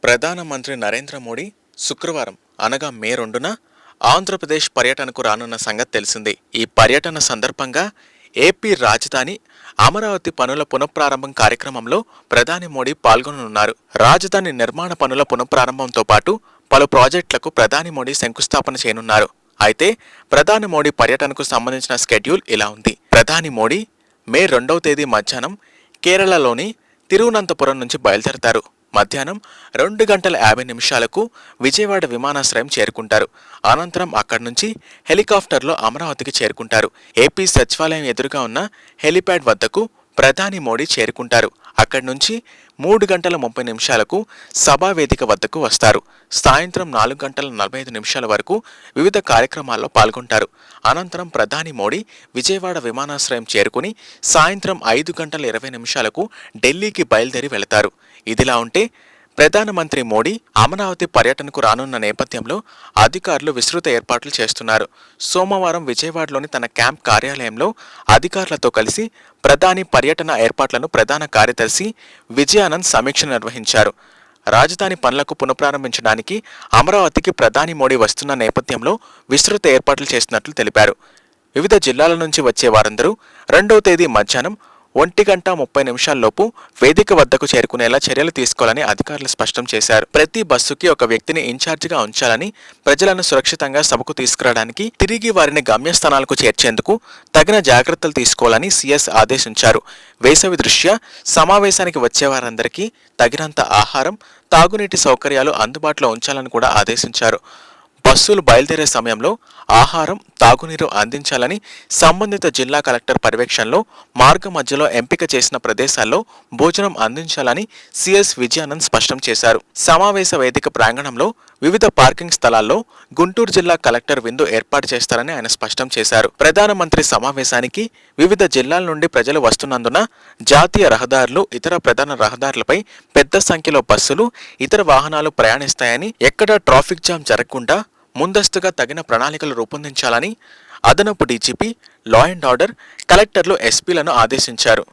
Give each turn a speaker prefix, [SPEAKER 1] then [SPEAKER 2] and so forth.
[SPEAKER 1] ప్రధానమంత్రి నరేంద్ర మోడీ శుక్రవారం అనగా మే 2న ఆంధ్రప్రదేశ్ పర్యటనకు రానున్న సంగతి తెలిసిందే. ఈ పర్యటన సందర్భంగా ఏపీ రాజధాని అమరావతి పనుల పునఃప్రారంభం కార్యక్రమంలో ప్రధాని మోడీ పాల్గొననున్నారు. రాజధాని నిర్మాణ పనుల పునఃప్రారంభంతో పాటు పలు ప్రాజెక్టులకు ప్రధాని మోడీ శంకుస్థాపన చేయనున్నారు. అయితే ప్రధాని మోడీ పర్యటనకు సంబంధించిన స్కెడ్యూల్ ఇలా ఉంది. ప్రధాని మోడీ మే 2వ తేదీ మధ్యాహ్నం కేరళలోని తిరువనంతపురం నుంచి బయలుదేరతారు. మధ్యాహ్నం 2:50 విజయవాడ విమానాశ్రయం చేరుకుంటారు. అనంతరం అక్కడి నుంచి హెలికాప్టర్లో అమరావతికి చేరుకుంటారు. ఏపీ సచివాలయం ఎదురుగా ఉన్న హెలిప్యాడ్ వద్దకు ప్రధాని మోడీ చేరుకుంటారు. అక్కడి నుంచి 3:30 సభా వేదిక వద్దకు వస్తారు. సాయంత్రం 4:45 వరకు వివిధ కార్యక్రమాల్లో పాల్గొంటారు. అనంతరం ప్రధాని మోడీ విజయవాడ విమానాశ్రయం చేరుకుని సాయంత్రం 5:20 ఢిల్లీకి బయలుదేరి వెళతారు. ఇదిలా ఉంటే ప్రధానమంత్రి మోడీ అమరావతి పర్యటనకు రానున్న నేపథ్యంలో అధికారులు విస్తృత ఏర్పాట్లు చేస్తున్నారు. సోమవారం విజయవాడలోని తన క్యాంప్ కార్యాలయంలో అధికారులతో కలిసి ప్రధాని పర్యటన ఏర్పాట్లను ప్రధాన కార్యదర్శి విజయానంద్ సమీక్ష నిర్వహించారు. రాజధాని పనులకు పునఃప్రారంభించడానికి అమరావతికి ప్రధాని మోడీ వస్తున్న నేపథ్యంలో విస్తృత ఏర్పాట్లు చేస్తున్నట్లు తెలిపారు. వివిధ జిల్లాల నుంచి వచ్చే వారందరూ 2వ తేదీ మధ్యాహ్నం 1:30 వేదిక వద్దకు చేరుకునేలా చర్యలు తీసుకోవాలని అధికారులు స్పష్టం చేశారు. ప్రతి బస్సుకి ఒక వ్యక్తిని ఇన్ఛార్జిగా ఉంచాలని, ప్రజలను సురక్షితంగా సభకు తీసుకురావడానికి, తిరిగి వారిని గమ్యస్థానాలకు చేర్చేందుకు తగిన జాగ్రత్తలు తీసుకోవాలని సీఎస్ ఆదేశించారు. వేసవి దృష్ట్యా సమావేశానికి వచ్చే వారందరికీ తగినంత ఆహారం, తాగునీటి సౌకర్యాలు అందుబాటులో ఉంచాలని కూడా ఆదేశించారు. బస్సులు బయలుదేరే సమయంలో ఆహారం, తాగునీరు అందించాలని సంబంధిత జిల్లా కలెక్టర్ పర్యవేక్షణలో మార్గ మధ్యలో ఎంపిక చేసిన ప్రదేశాల్లో భోజనం అందించాలని సీఎస్ విజయానంద్ స్పష్టం చేశారు. సమావేశ వేదిక ప్రాంగణంలో వివిధ పార్కింగ్ స్థలాల్లో గుంటూరు జిల్లా కలెక్టర్ విందు ఏర్పాటు చేస్తారని ఆయన స్పష్టం చేశారు. ప్రధానమంత్రి సమావేశానికి వివిధ జిల్లాల నుండి ప్రజలు వస్తున్నందున జాతీయ రహదారులు, ఇతర ప్రధాన రహదారులపై పెద్ద సంఖ్యలో బస్సులు, ఇతర వాహనాలు ప్రయాణిస్తాయని, ఎక్కడా ట్రాఫిక్ జామ్ జరగకుండా ముందస్తుగా తగిన ప్రణాళికలు రూపొందించాలని అదనపు డీజీపీ, లా అండ్ ఆర్డర్, కలెక్టర్లు, ఎస్పీలను ఆదేశించారు.